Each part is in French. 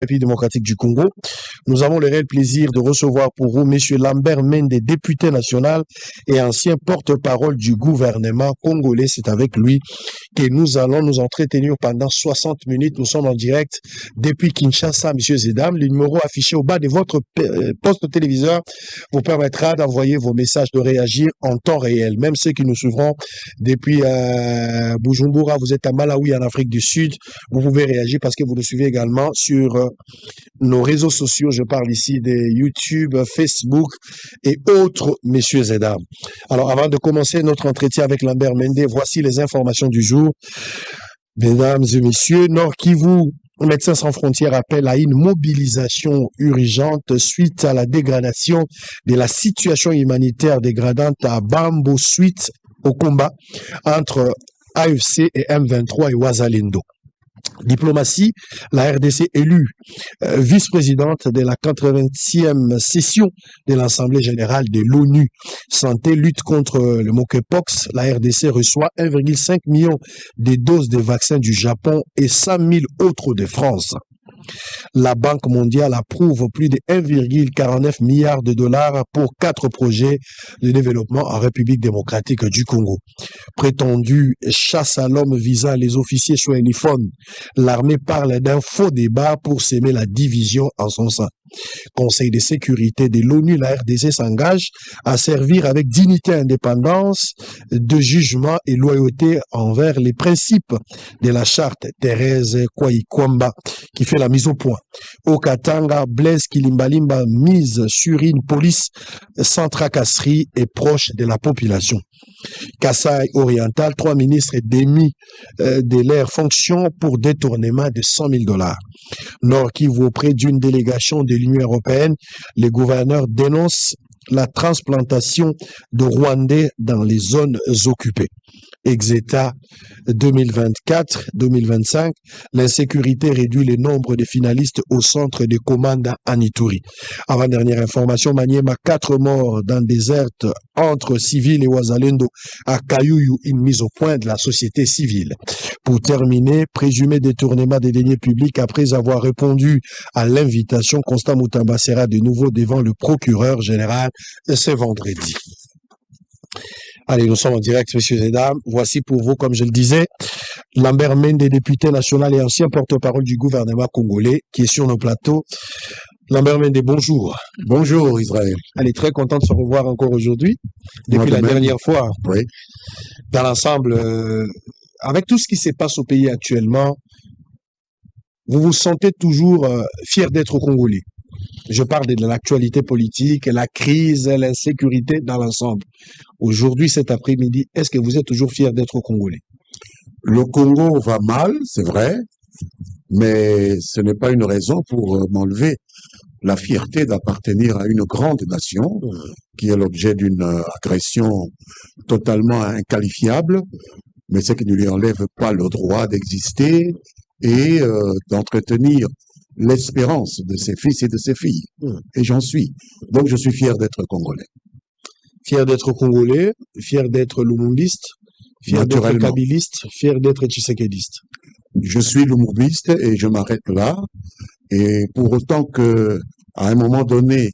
République démocratique du Congo. Nous avons le réel plaisir de recevoir pour vous M. Lambert Mende, député national et ancien porte-parole du gouvernement congolais. C'est avec lui que nous allons nous entretenir pendant 60 minutes. Nous sommes en direct depuis Kinshasa, M. Zedam. Le numéro affiché au bas de votre poste téléviseur vous permettra d'envoyer vos messages, de réagir en temps réel. Même ceux qui nous suivront depuis Bujumbura, vous êtes à Malawi, en Afrique du Sud, vous pouvez réagir parce que vous nous suivez également sur nos réseaux sociaux. Je parle ici de YouTube, Facebook et autres, messieurs et dames. Alors, avant de commencer notre entretien avec Lambert Mende, voici les informations du jour. Mesdames et messieurs, Nord Kivu, Médecins sans frontières appelle à une mobilisation urgente suite à la dégradation de la situation humanitaire dégradante à Bambo suite au combat entre AFC et M23 et Ouazalendo. Diplomatie, la RDC élue vice-présidente de la 80e session de l'Assemblée générale de l'ONU. Santé, lutte contre le monkeypox, la RDC reçoit 1,5 million de doses de vaccins du Japon et 100 000 autres de France. La Banque mondiale approuve plus de 1,49 milliard de dollars pour 4 projets de développement en République démocratique du Congo. Prétendue chasse à l'homme visant les officiers swahiliphones, l'armée parle d'un faux débat pour s'aimer la division en son sein. Conseil de sécurité de l'ONU, la RDC s'engage à servir avec dignité et indépendance de jugement et loyauté envers les principes de la charte. Thérèse Kwaïkwamba qui fait la mise au point. Au Katanga, Blaise Kilimbalimba mise sur une police sans tracasserie et proche de la population. Kasaï oriental, 3 ministres démis de leurs fonctions pour détournement de 100 000 $. Nord Kivu, auprès d'une délégation de l'Union européenne, les gouverneurs dénoncent la transplantation de Rwandais dans les zones occupées. Exeta 2024-2025, l'insécurité réduit le nombre de finalistes au centre de commande à Ituri. Avant-dernière information, Maniema, 4 morts dans déserte entre civils et Ouazalendo à Kayouyou, une mise au point de la société civile. Pour terminer, présumé détournement des deniers publics après avoir répondu à l'invitation, Constant Moutamba sera de nouveau devant le procureur général ce vendredi. Allez, nous sommes en direct, messieurs et dames. Voici pour vous, comme je le disais, Lambert Mende, député national et ancien porte-parole du gouvernement congolais, qui est sur nos plateaux. Lambert Mende, bonjour. Bonjour, Israël. Allez, très content de se revoir encore aujourd'hui, depuis la dernière fois. Oui. Dans l'ensemble, avec tout ce qui se passe au pays actuellement, vous vous sentez toujours fier d'être Congolais. Je parle de l'actualité politique, la crise, l'insécurité dans l'ensemble. Aujourd'hui, cet après-midi, est-ce que vous êtes toujours fier d'être Congolais? Le Congo va mal, c'est vrai, mais ce n'est pas une raison pour m'enlever la fierté d'appartenir à une grande nation qui est l'objet d'une agression totalement inqualifiable, mais ce qui ne lui enlève pas le droit d'exister et d'entretenir l'espérance de ses fils et de ses filles. Et j'en suis. Donc je suis fier d'être Congolais. Fier d'être Congolais, fier d'être lumumbiste, fier d'être kabiliste, fier d'être tshisekediste. Je suis lumumbiste et je m'arrête là. Et pour autant que, à un moment donné,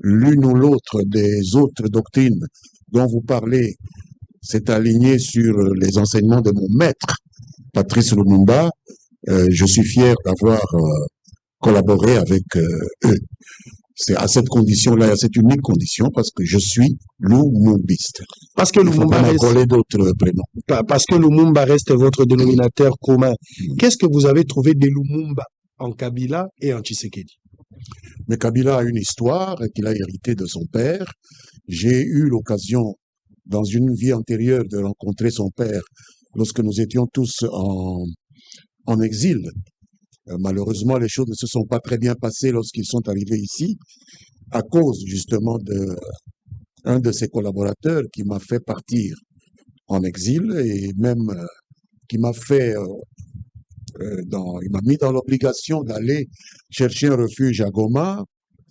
l'une ou l'autre des autres doctrines dont vous parlez s'est alignée sur les enseignements de mon maître, Patrice Lumumba, je suis fier d'avoir collaboré avec eux. C'est à cette condition-là, à cette unique condition, parce que je suis lumumbiste. Parce que Lumumba reste, d'autres prénoms. Parce que Lumumba reste votre dénominateur commun. Qu'est-ce que vous avez trouvé de Lumumba en Kabila et en Tshisekedi? Mais Kabila a une histoire qu'il a héritée de son père. J'ai eu l'occasion, dans une vie antérieure, de rencontrer son père lorsque nous étions tous en exil. Malheureusement, les choses ne se sont pas très bien passées lorsqu'ils sont arrivés ici, à cause justement d'un de ses collaborateurs qui m'a fait partir en exil et même qui m'a fait, il m'a mis dans l'obligation d'aller chercher un refuge à Goma,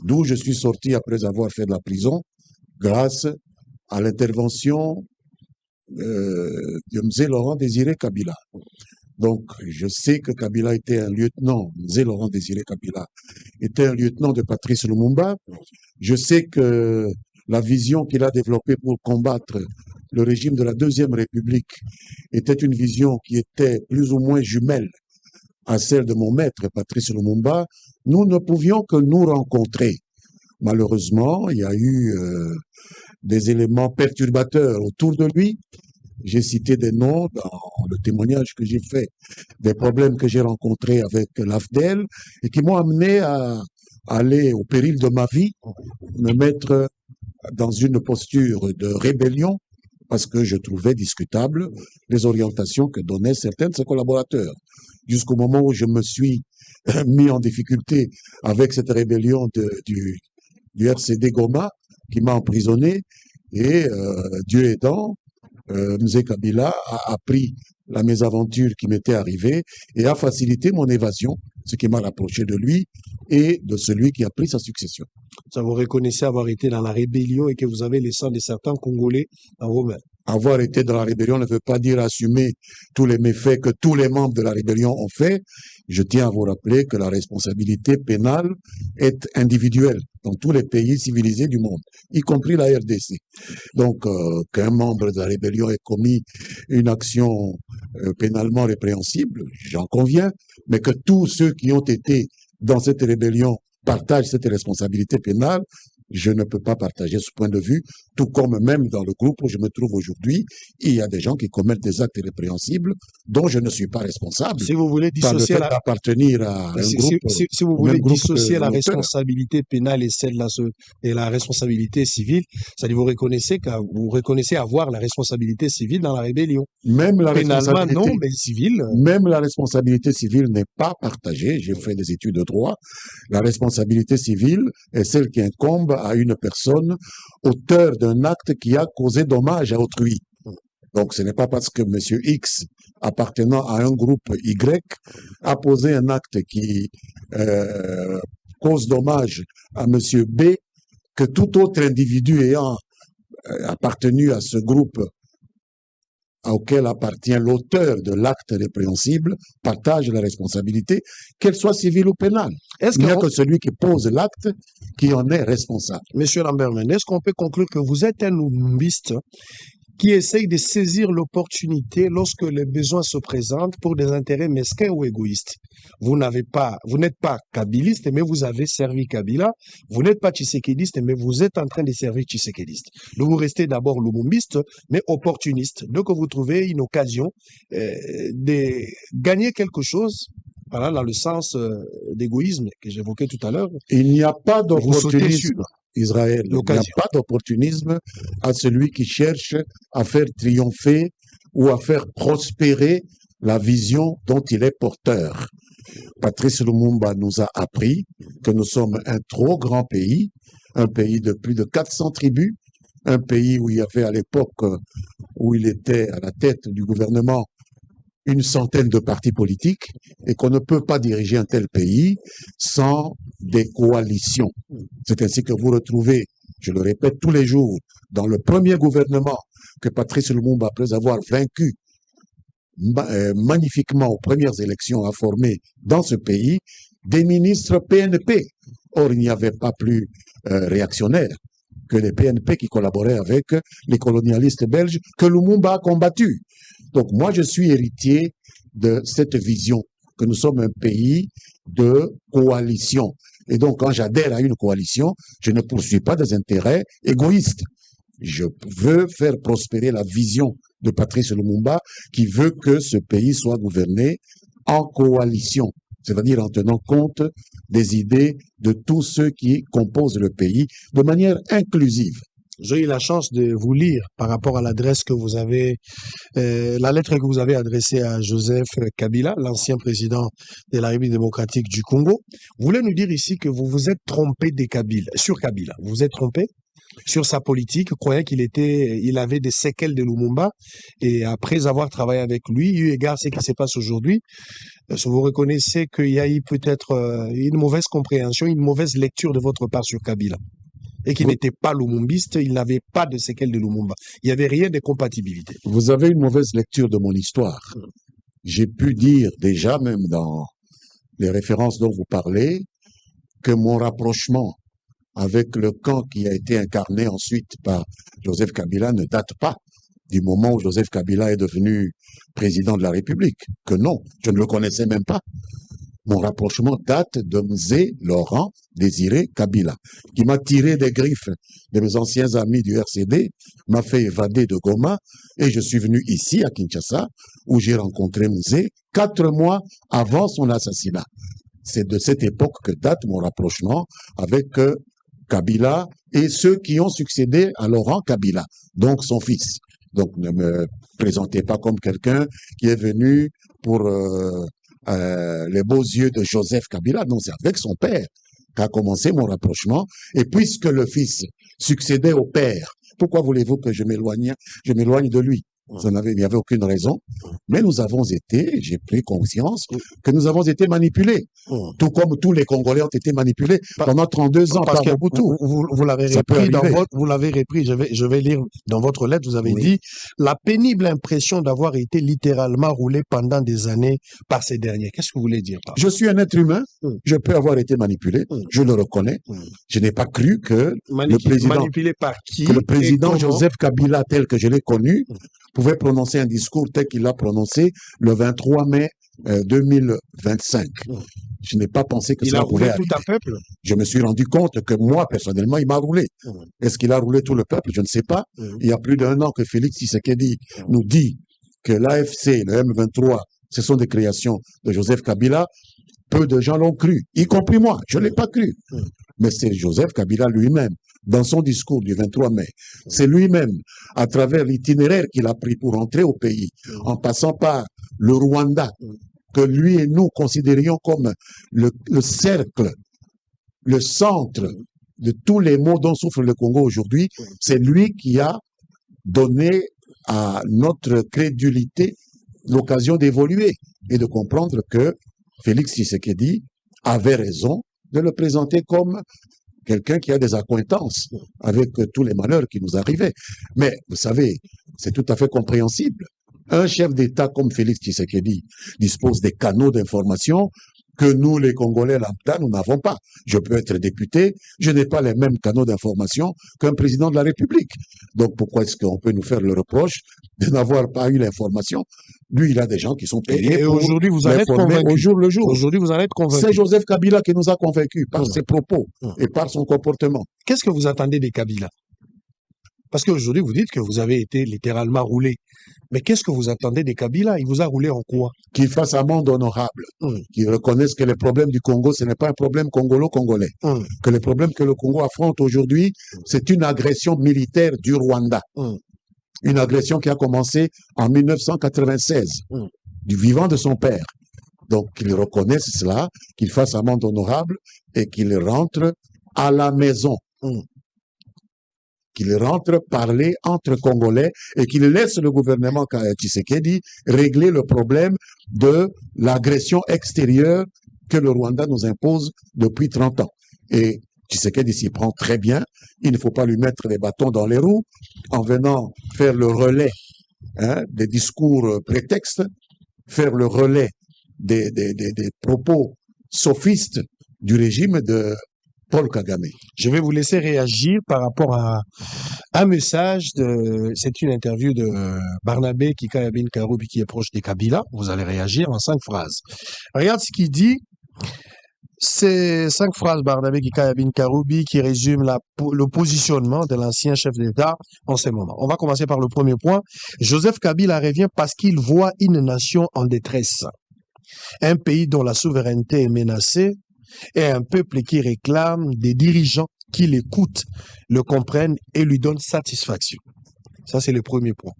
d'où je suis sorti après avoir fait de la prison, grâce à l'intervention de M. Laurent Désiré Kabila. Donc, je sais que Kabila était un lieutenant, Zé Laurent Désiré Kabila, était un lieutenant de Patrice Lumumba. Je sais que la vision qu'il a développée pour combattre le régime de la Deuxième République était une vision qui était plus ou moins jumelle à celle de mon maître, Patrice Lumumba. Nous ne pouvions que nous rencontrer. Malheureusement, il y a eu des éléments perturbateurs autour de lui. J'ai cité des noms dans le témoignage que j'ai fait, des problèmes que j'ai rencontrés avec l'AFDEL et qui m'ont amené à aller au péril de ma vie, me mettre dans une posture de rébellion parce que je trouvais discutable les orientations que donnaient certains de ses collaborateurs. Jusqu'au moment où je me suis mis en difficulté avec cette rébellion du RCD Goma qui m'a emprisonné et Dieu aidant, Mzé Kabila a appris la mésaventure qui m'était arrivée et a facilité mon évasion, ce qui m'a rapproché de lui et de celui qui a pris sa succession. Ça, vous reconnaissez avoir été dans la rébellion et que vous avez le sang de certains Congolais en vos mains. Avoir été dans la rébellion ne veut pas dire assumer tous les méfaits que tous les membres de la rébellion ont fait. Je tiens à vous rappeler que la responsabilité pénale est individuelle dans tous les pays civilisés du monde, y compris la RDC. Donc, qu'un membre de la rébellion ait commis une action pénalement répréhensible, j'en conviens, mais que tous ceux qui ont été dans cette rébellion partagent cette responsabilité pénale, je ne peux pas partager ce point de vue, tout comme même dans le groupe où je me trouve aujourd'hui, il y a des gens qui commettent des actes répréhensible dont je ne suis pas responsable. Si vous voulez dissocier d'appartenir à un groupe, si vous voulez dissocier la responsabilité pénale et celle et la responsabilité civile, ça dit vous reconnaissez avoir la responsabilité civile dans la rébellion. Même la pénalement non, mais civile. Même la responsabilité civile n'est pas partagée. J'ai fait des études de droit. La responsabilité civile est celle qui incombe à une personne auteur d'un acte qui a causé dommage à autrui. Donc, ce n'est pas parce que M. X, appartenant à un groupe Y, a posé un acte qui cause dommage à M. B que tout autre individu ayant appartenu à ce groupe auquel appartient l'auteur de l'acte répréhensible partage la responsabilité, qu'elle soit civile ou pénale. Il n'y a que celui qui pose l'acte qui en est responsable. Monsieur Lamberman, est-ce qu'on peut conclure que vous êtes un lumumbiste qui essaye de saisir l'opportunité lorsque les besoins se présentent pour des intérêts mesquins ou égoïstes? Vous n'êtes pas kabiliste, mais vous avez servi Kabila. Vous n'êtes pas tshisekéliste, mais vous êtes en train de servir tshisekéliste. Donc vous restez d'abord lumumbiste, mais opportuniste. Donc vous trouvez une occasion de gagner quelque chose, voilà, dans le sens d'égoïsme que j'évoquais tout à l'heure. Il n'y a pas d'opportunisme. Israël. Il n'y a pas d'opportunisme à celui qui cherche à faire triompher ou à faire prospérer la vision dont il est porteur. Patrice Lumumba nous a appris que nous sommes un trop grand pays, un pays de plus de 400 tribus, un pays où il y avait à l'époque où il était à la tête du gouvernement une centaine de partis politiques et qu'on ne peut pas diriger un tel pays sans des coalitions. C'est ainsi que vous retrouvez, je le répète tous les jours, dans le premier gouvernement que Patrice Lumumba, après avoir vaincu magnifiquement aux premières élections, a formé dans ce pays des ministres PNP. Or, il n'y avait pas plus réactionnaires que les PNP qui collaboraient avec les colonialistes belges que Lumumba a combattu. Donc moi, je suis héritier de cette vision que nous sommes un pays de coalition. Et donc, quand j'adhère à une coalition, je ne poursuis pas des intérêts égoïstes. Je veux faire prospérer la vision de Patrice Lumumba qui veut que ce pays soit gouverné en coalition, c'est-à-dire en tenant compte des idées de tous ceux qui composent le pays de manière inclusive. J'ai eu la chance de vous lire par rapport à l'adresse que vous avez, la lettre que vous avez adressée à Joseph Kabila, l'ancien président de la République démocratique du Congo. Vous voulez nous dire ici que vous vous êtes trompé sur Kabila. Vous vous êtes trompé sur sa politique, croyant il avait des séquelles de Lumumba. Et après avoir travaillé avec lui, eu égard à ce qui se passe aujourd'hui, vous reconnaissez qu'il y a eu peut-être une mauvaise compréhension, une mauvaise lecture de votre part sur Kabila. Et qu'il n'était pas lumumbiste, il n'avait pas de séquelles de Lumumba. Il n'y avait rien de compatibilité. Vous avez une mauvaise lecture de mon histoire. j'ai pu dire déjà, même dans les références dont vous parlez, que mon rapprochement avec le camp qui a été incarné ensuite par Joseph Kabila ne date pas du moment où Joseph Kabila est devenu président de la République. Que non, je ne le connaissais même pas. Mon rapprochement date de Mzé Laurent Désiré Kabila, qui m'a tiré des griffes de mes anciens amis du RCD, m'a fait évader de Goma, et je suis venu ici, à Kinshasa, où j'ai rencontré Mzé 4 mois avant son assassinat. C'est de cette époque que date mon rapprochement avec Kabila et ceux qui ont succédé à Laurent Kabila, donc son fils. Donc ne me présentez pas comme quelqu'un qui est venu pour les beaux yeux de Joseph Kabila. Non, c'est avec son père qu'a commencé mon rapprochement. Et puisque le fils succédait au père, pourquoi voulez-vous que je m'éloigne de lui? Il n'y avait aucune raison. Mais nous avons été, j'ai pris conscience, que nous avons été manipulés. Tout comme tous les Congolais ont été manipulés pendant 32 ans par Mobutu. Vous l'avez repris vous l'avez repris, je vais lire dans votre lettre, vous avez dit la pénible impression d'avoir été littéralement roulé pendant des années par ces derniers. Qu'est-ce que vous voulez dire par Je suis un être humain, je peux avoir été manipulé, je le reconnais. Je n'ai pas cru que le président, manipulé par qui, que le président Joseph Kabila, tel que je l'ai connu, pouvait prononcer un discours tel qu'il l'a prononcé le 23 mai 2025. Je n'ai pas pensé que il ça pouvait arriver. Il a roulé tout un peuple. Je me suis rendu compte que moi, personnellement, il m'a roulé. Est-ce qu'il a roulé tout le peuple? Je ne sais pas. Il y a plus d'1 an que Félix Tshisekedi nous dit que l'AFC, le M23, ce sont des créations de Joseph Kabila. Peu de gens l'ont cru, y compris moi. Je ne l'ai pas cru. Mais c'est Joseph Kabila lui-même, dans son discours du 23 mai, c'est lui-même, à travers l'itinéraire qu'il a pris pour entrer au pays, en passant par le Rwanda, que lui et nous considérions comme le cercle, le centre de tous les maux dont souffre le Congo aujourd'hui, c'est lui qui a donné à notre crédulité l'occasion d'évoluer et de comprendre que Félix Tshisekedi avait raison de le présenter comme quelqu'un qui a des accointances avec tous les malheurs qui nous arrivaient. Mais vous savez, c'est tout à fait compréhensible. Un chef d'État comme Félix Tshisekedi dispose des canaux d'information que nous, les Congolais lambda, nous n'avons pas. Je peux être député, je n'ai pas les mêmes canaux d'information qu'un président de la République. Donc pourquoi est-ce qu'on peut nous faire le reproche de n'avoir pas eu l'information? Lui, il a des gens qui sont payés et pour aujourd'hui, vous allez être convaincu. au jour le jour. Aujourd'hui, vous allez être convaincu. C'est Joseph Kabila qui nous a convaincus par ses propos et par son comportement. Qu'est-ce que vous attendez des Kabila? Parce qu'aujourd'hui, vous dites que vous avez été littéralement roulé. Mais qu'est-ce que vous attendez des Kabila? Il vous a roulé en quoi? Qu'il fasse un monde honorable, qu'il reconnaisse que les problèmes du Congo, ce n'est pas un problème congolo-congolais. Que les problèmes que le Congo affronte aujourd'hui, c'est une agression militaire du Rwanda. Une agression qui a commencé en 1996, du vivant de son père. Donc qu'il reconnaisse cela, qu'il fasse un monde honorable et qu'il rentre à la maison. Qu'il rentre parler entre Congolais et qu'il laisse le gouvernement Tshisekedi régler le problème de l'agression extérieure que le Rwanda nous impose depuis 30 ans. Et Tshisekedi s'y prend très bien. Il ne faut pas lui mettre les bâtons dans les roues en venant faire le relais des discours prétextes, faire le relais des propos sophistes du régime de Paul Kagame. Je vais vous laisser réagir par rapport à un message c'est une interview de Barnabé Kikayabin Karoubi qui est proche des Kabila. Vous allez réagir en 5 phrases. Regarde ce qu'il dit. C'est 5 phrases, Barnabé Kikayabin Karoubi, qui résument le positionnement de l'ancien chef d'État en ce moment. On va commencer par le premier point. Joseph Kabila revient parce qu'il voit une nation en détresse. Un pays dont la souveraineté est menacée et un peuple qui réclame des dirigeants qui l'écoutent, le comprennent et lui donnent satisfaction. Ça, c'est le premier point.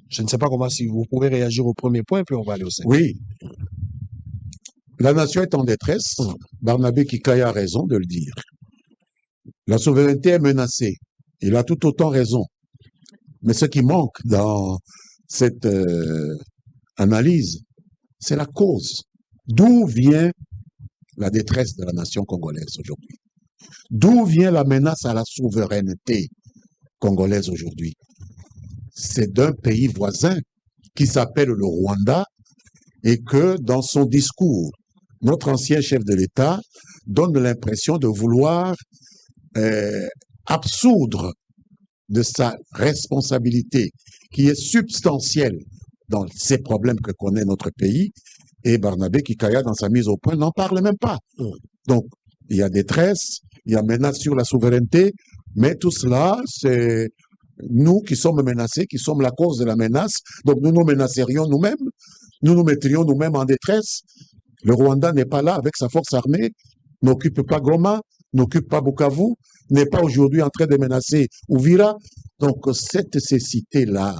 Je ne sais pas comment, si vous pouvez réagir au premier point, puis on va aller au second. Oui. La nation est en détresse. Barnabé Kikaya a raison de le dire. La souveraineté est menacée. Il a tout autant raison. Mais ce qui manque dans cette analyse, c'est la cause. D'où vient la détresse de la nation congolaise aujourd'hui? D'où vient la menace à la souveraineté congolaise aujourd'hui? C'est d'un pays voisin qui s'appelle le Rwanda et que dans son discours, notre ancien chef de l'État donne l'impression de vouloir absoudre de sa responsabilité qui est substantielle dans ces problèmes que connaît notre pays, et Barnabé Kikaya, dans sa mise au point, n'en parle même pas. Donc, il y a détresse, il y a menace sur la souveraineté, mais tout cela, c'est nous qui sommes menacés, qui sommes la cause de la menace. Donc, nous nous menacerions nous-mêmes, nous nous mettrions nous-mêmes en détresse. Le Rwanda n'est pas là avec sa force armée, n'occupe pas Goma, n'occupe pas Bukavu, n'est pas aujourd'hui en train de menacer Uvira. Donc, cette cécité-là,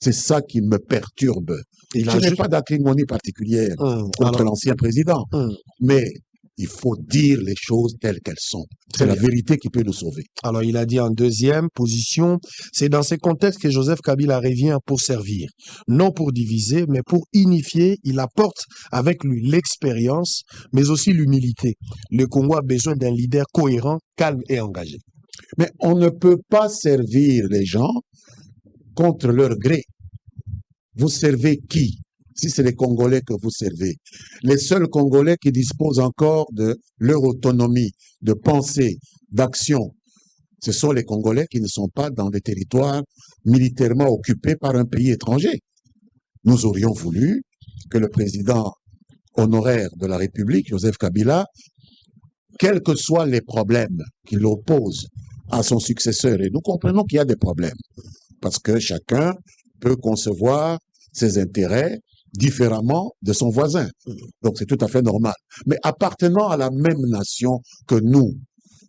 c'est ça qui me perturbe. Je n'ai pas d'acrimonie particulière contre l'ancien président, mais il faut dire les choses telles qu'elles sont. C'est la vérité qui peut nous sauver. Alors, il a dit en deuxième position, c'est dans ces contextes que Joseph Kabila revient pour servir. Non pour diviser, mais pour unifier. Il apporte avec lui l'expérience, mais aussi l'humilité. Le Congo a besoin d'un leader cohérent, calme et engagé. Mais on ne peut pas servir les gens contre leur gré. Vous servez qui? Si c'est les Congolais que vous servez. Les seuls Congolais qui disposent encore de leur autonomie, de pensée, d'action, ce sont les Congolais qui ne sont pas dans des territoires militairement occupés par un pays étranger. Nous aurions voulu que le président honoraire de la République, Joseph Kabila, quels que soient les problèmes qui l'opposent à son successeur, et nous comprenons qu'il y a des problèmes, parce que chacun peut concevoir ses intérêts différemment de son voisin. Donc c'est tout à fait normal. Mais appartenant à la même nation que nous,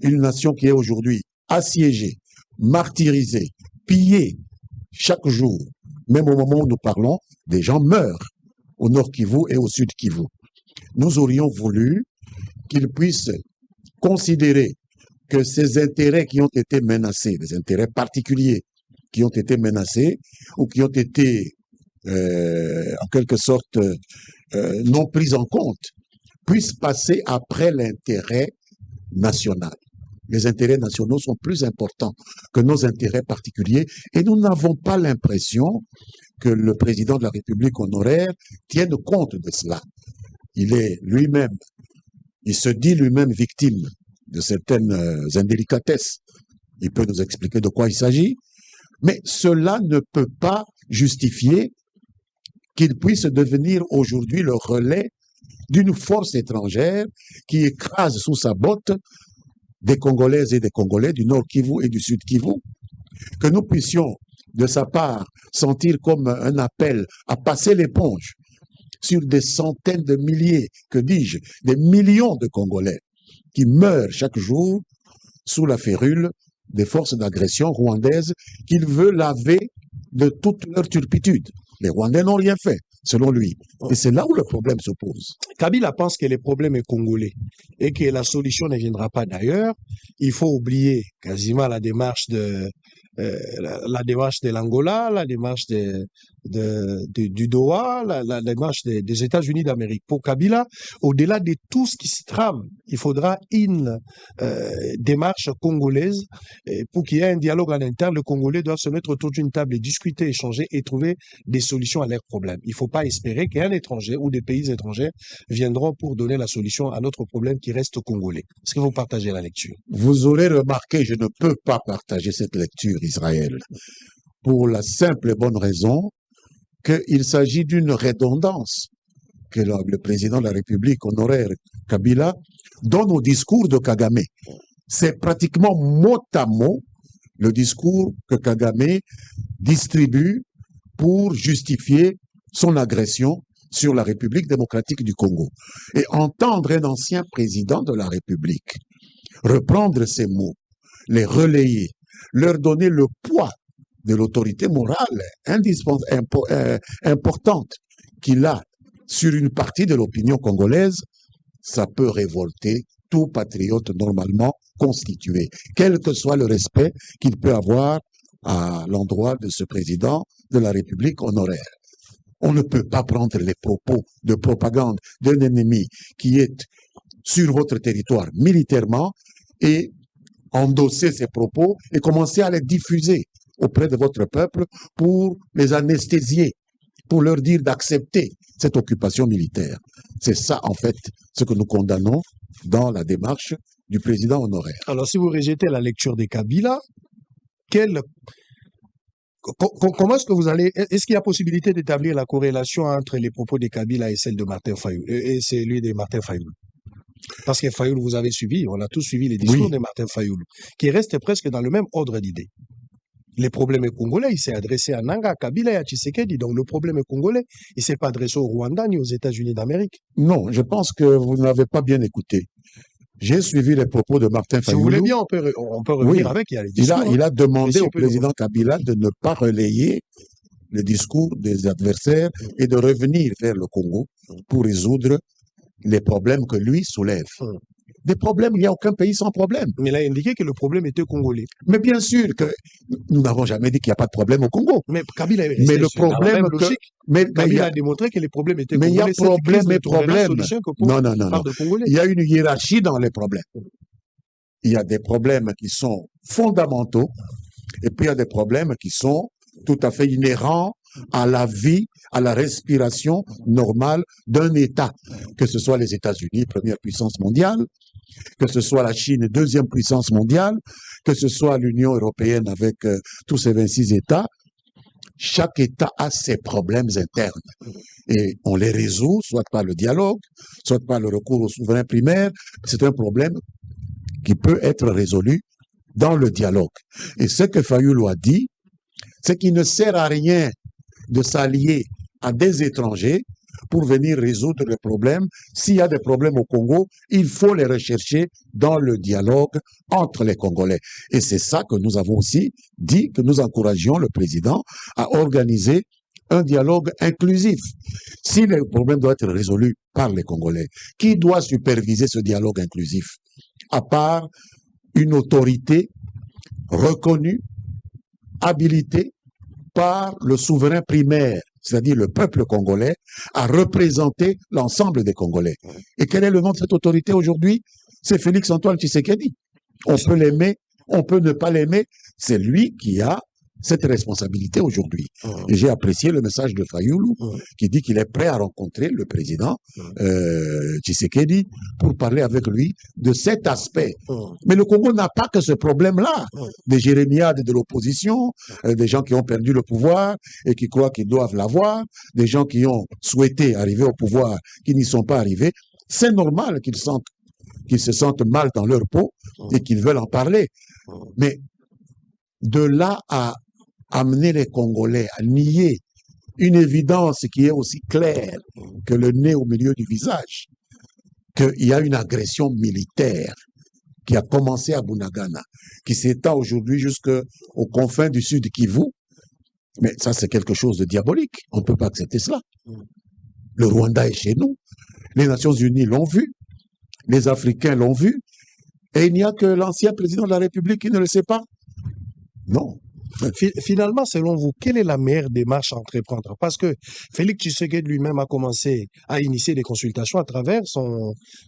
une nation qui est aujourd'hui assiégée, martyrisée, pillée chaque jour, même au moment où nous parlons, des gens meurent au nord Kivu et au sud Kivu. Nous aurions voulu qu'ils puissent considérer que ces intérêts qui ont été menacés, des intérêts particuliers qui ont été menacés ou qui ont été en quelque sorte non pris en compte, puissent passer après l'intérêt national. Les intérêts nationaux sont plus importants que nos intérêts particuliers et nous n'avons pas l'impression que le président de la République honoraire tienne compte de cela. Il est lui-même, il se dit lui-même victime de certaines indélicatesses. Il peut nous expliquer de quoi il s'agit, mais cela ne peut pas justifier qu'il puisse devenir aujourd'hui le relais d'une force étrangère qui écrase sous sa botte des Congolaises et des Congolais du Nord Kivu et du Sud Kivu, que nous puissions, de sa part, sentir comme un appel à passer l'éponge sur des centaines de milliers, que dis-je, des millions de Congolais qui meurent chaque jour sous la férule des forces d'agression rwandaises qu'il veut laver de toute leur turpitude. Les Rwandais n'ont rien fait, selon lui. Et c'est là où le problème se pose. Kabila pense que le problème est congolais et que la solution ne viendra pas d'ailleurs. Il faut oublier quasiment la démarche de l'Angola, la démarche du Doha, la démarche des États-Unis d'Amérique. Pour Kabila, au-delà de tout ce qui se trame, il faudra une démarche congolaise pour qu'il y ait un dialogue en interne. Le Congolais doit se mettre autour d'une table et discuter, échanger et trouver des solutions à leurs problèmes. Il ne faut pas espérer qu'un étranger ou des pays étrangers viendront pour donner la solution à notre problème qui reste congolais. Est-ce que vous partagez la lecture? Vous aurez remarqué, je ne peux pas partager cette lecture, Israël, pour la simple et bonne raison qu'il s'agit d'une redondance que le président de la République honoraire Kabila donne au discours de Kagame. C'est pratiquement mot à mot le discours que Kagame distribue pour justifier son agression sur la République démocratique du Congo. Et entendre un ancien président de la République reprendre ces mots, les relayer, leur donner le poids de l'autorité morale importante qu'il a sur une partie de l'opinion congolaise, ça peut révolter tout patriote normalement constitué, quel que soit le respect qu'il peut avoir à l'endroit de ce président de la République honoraire. On ne peut pas prendre les propos de propagande d'un ennemi qui est sur votre territoire militairement et endosser ces propos et commencer à les diffuser auprès de votre peuple pour les anesthésier pour leur dire d'accepter cette occupation militaire. C'est ça, en fait, ce que nous condamnons dans la démarche du président honoraire. Alors, si vous rejetez la lecture de Kabila, comment est-ce que vous allez... Est-ce qu'il y a possibilité d'établir la corrélation entre les propos de Kabila et celle de Martin Fayoulou, et celui de Martin Fayoulou? Parce que Fayoulou, vous avez suivi, on a tous suivi les discours de Martin Fayoulou, qui reste presque dans le même ordre d'idées. Les problèmes congolais, il s'est adressé à Nanga, à Kabila et à Tshisekedi. Donc le problème congolais, il ne s'est pas adressé au Rwanda ni aux États-Unis d'Amérique. Non, je pense que vous n'avez pas bien écouté. J'ai suivi les propos de Martin Fayoulou. Si vous voulez bien, on peut revenir avec. Il y a les discours. Il a demandé au président Kabila de ne pas relayer le discours des adversaires et de revenir vers le Congo pour résoudre les problèmes que lui soulève. Des problèmes, il n'y a aucun pays sans problème. Mais il a indiqué que le problème était congolais. Mais bien sûr que nous n'avons jamais dit qu'il n'y a pas de problème au Congo. Mais Kabila est resté mais le problème Kabila a démontré que les problèmes étaient congolais. Mais il y a problème et problème. Non. Il y a une hiérarchie dans les problèmes. Il y a des problèmes qui sont fondamentaux et puis il y a des problèmes qui sont tout à fait inhérents à la vie, à la respiration normale d'un État, que ce soit les États-Unis, première puissance mondiale, que ce soit la Chine, deuxième puissance mondiale, que ce soit l'Union européenne avec tous ses 26 États. Chaque État a ses problèmes internes et on les résout soit par le dialogue, soit par le recours au souverain primaire. C'est un problème qui peut être résolu dans le dialogue. Et ce que Fayoulou a dit, c'est qu'il ne sert à rien de s'allier à des étrangers pour venir résoudre les problèmes. S'il y a des problèmes au Congo, il faut les rechercher dans le dialogue entre les Congolais. Et c'est ça que nous avons aussi dit, que nous encourageons le président à organiser un dialogue inclusif. Si les problèmes doivent être résolus par les Congolais, qui doit superviser ce dialogue inclusif? À part une autorité reconnue, habilitée par le souverain primaire, c'est-à-dire le peuple congolais, à représenter l'ensemble des Congolais. Et quel est le nom de cette autorité aujourd'hui? C'est Félix-Antoine Tshisekedi. On peut l'aimer, on peut ne pas l'aimer. C'est lui qui a cette responsabilité aujourd'hui. Et j'ai apprécié le message de Fayoulou qui dit qu'il est prêt à rencontrer le président Tshisekedi pour parler avec lui de cet aspect. Mais le Congo n'a pas que ce problème-là. Des jérémiades de l'opposition, des gens qui ont perdu le pouvoir et qui croient qu'ils doivent l'avoir, des gens qui ont souhaité arriver au pouvoir, qui n'y sont pas arrivés. C'est normal qu'ils se sentent mal dans leur peau et qu'ils veulent en parler. Mais de là à amener les Congolais à nier une évidence qui est aussi claire que le nez au milieu du visage, qu'il y a une agression militaire qui a commencé à Bunagana, qui s'étend aujourd'hui jusqu'aux confins du sud Kivu. Mais ça, c'est quelque chose de diabolique. On ne peut pas accepter cela. Le Rwanda est chez nous. Les Nations Unies l'ont vu. Les Africains l'ont vu. Et il n'y a que l'ancien président de la République qui ne le sait pas. Non. Finalement, selon vous, quelle est la meilleure démarche à entreprendre? Parce que Félix Tshisekedi lui-même a commencé à initier des consultations à travers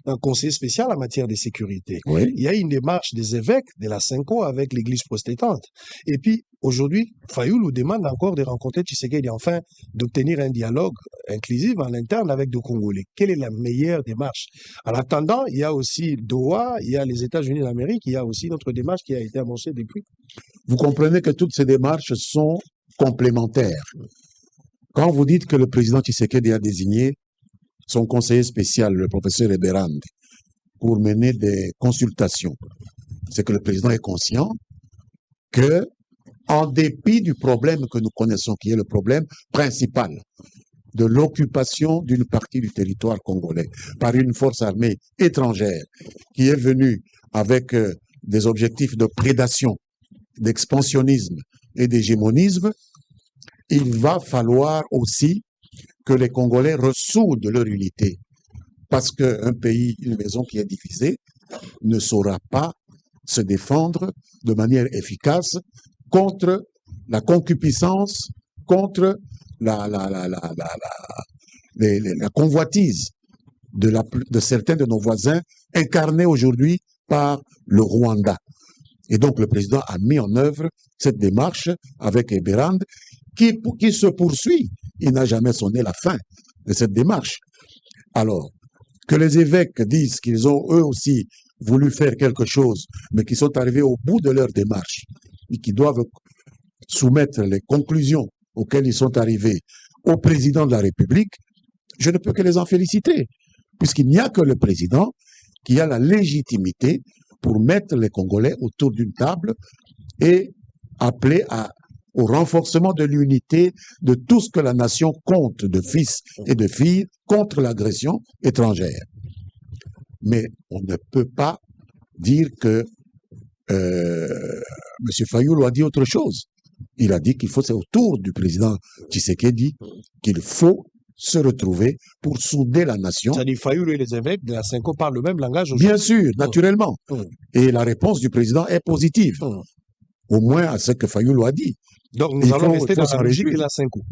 un conseiller spécial en matière de sécurité. Oui. Il y a une démarche des évêques de la Cinco avec l'église protestante. Et puis, aujourd'hui, Fayoulou demande encore de rencontrer Tshisekedi, enfin, d'obtenir un dialogue inclusif en interne avec des Congolais. Quelle est la meilleure démarche? En attendant, il y a aussi Doha, il y a les États-Unis d'Amérique, il y a aussi notre démarche qui a été annoncée depuis. Vous comprenez que toutes ces démarches sont complémentaires. Quand vous dites que le président Tshisekedi a désigné son conseiller spécial, le professeur Eberand, pour mener des consultations, c'est que le président est conscient que, en dépit du problème que nous connaissons, qui est le problème principal de l'occupation d'une partie du territoire congolais par une force armée étrangère qui est venue avec des objectifs de prédation, d'expansionnisme et d'hégémonisme, il va falloir aussi que les Congolais ressoudent leur unité. Parce qu'un pays, une maison qui est divisée, ne saura pas se défendre de manière efficace contre la concupiscence, contre la convoitise de certains de nos voisins, incarnés aujourd'hui par le Rwanda. Et donc, le président a mis en œuvre cette démarche avec Eberand qui se poursuit il n'a jamais sonné la fin de cette démarche. Alors, que les évêques disent qu'ils ont eux aussi voulu faire quelque chose, mais qu'ils sont arrivés au bout de leur démarche et qu'ils doivent soumettre les conclusions auxquelles ils sont arrivés au président de la République, je ne peux que les en féliciter, puisqu'il n'y a que le président qui a la légitimité pour mettre les Congolais autour d'une table et appeler au renforcement de l'unité de tout ce que la nation compte de fils et de filles contre l'agression étrangère. Mais on ne peut pas dire que M. Fayulu a dit autre chose. Il a dit qu'il faut, c'est au tour du président Tshisekedi qu'il faut se retrouver pour souder la nation. C'est-à-dire Fayulu et les évêques de la Cinco parlent le même langage aujourd'hui. Bien sûr, naturellement. Et la réponse du président est positive. Au moins à ce que Fayulu a dit. Donc nous allons rester dans la logique de la Cinco.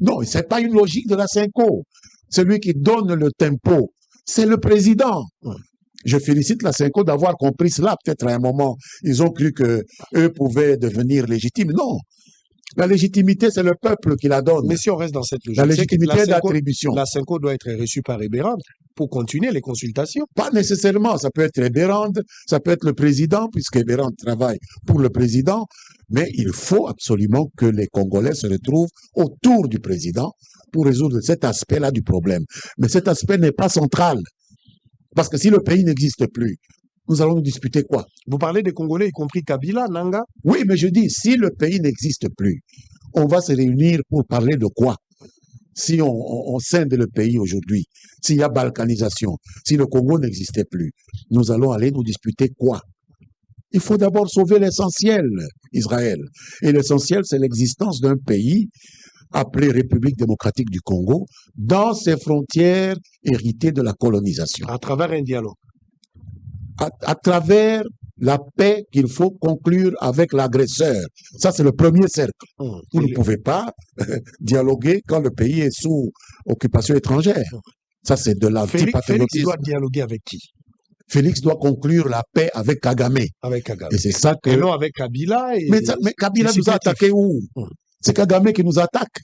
Non, ce n'est pas une logique de la Cinco. Celui qui donne le tempo, c'est le président. Je félicite la Cinco d'avoir compris cela. Peut-être à un moment, ils ont cru qu'eux pouvaient devenir légitimes. Non. La légitimité, c'est le peuple qui la donne. Mais si on reste dans cette logique, la légitimité d'attribution. La Cinco doit être reçue par Ebérande pour continuer les consultations. Pas nécessairement. Ça peut être Ebérande, ça peut être le président, puisque Ebérande travaille pour le président. Mais il faut absolument que les Congolais se retrouvent autour du président pour résoudre cet aspect-là du problème. Mais cet aspect n'est pas central. Parce que si le pays n'existe plus, nous allons nous disputer quoi? Vous parlez des Congolais, y compris Kabila, Nanga? Oui, mais je dis, si le pays n'existe plus, on va se réunir pour parler de quoi? Si on scinde le pays aujourd'hui, s'il y a balkanisation, si le Congo n'existait plus, nous allons aller nous disputer quoi? Il faut d'abord sauver l'essentiel, Israël. Et l'essentiel, c'est l'existence d'un pays appelé République démocratique du Congo, dans ses frontières héritées de la colonisation. À travers un dialogue. À travers la paix qu'il faut conclure avec l'agresseur. Ça, c'est le premier cercle. Vous ne pouvez pas dialoguer quand le pays est sous occupation étrangère. Ça, c'est de l'antipatriotisme. Félix doit dialoguer avec qui? Félix doit conclure la paix avec Kagame. Avec Kagame. Et c'est ça que... Et non avec Kabila. Mais Kabila nous a attaqué où? C'est Kagame qui nous attaque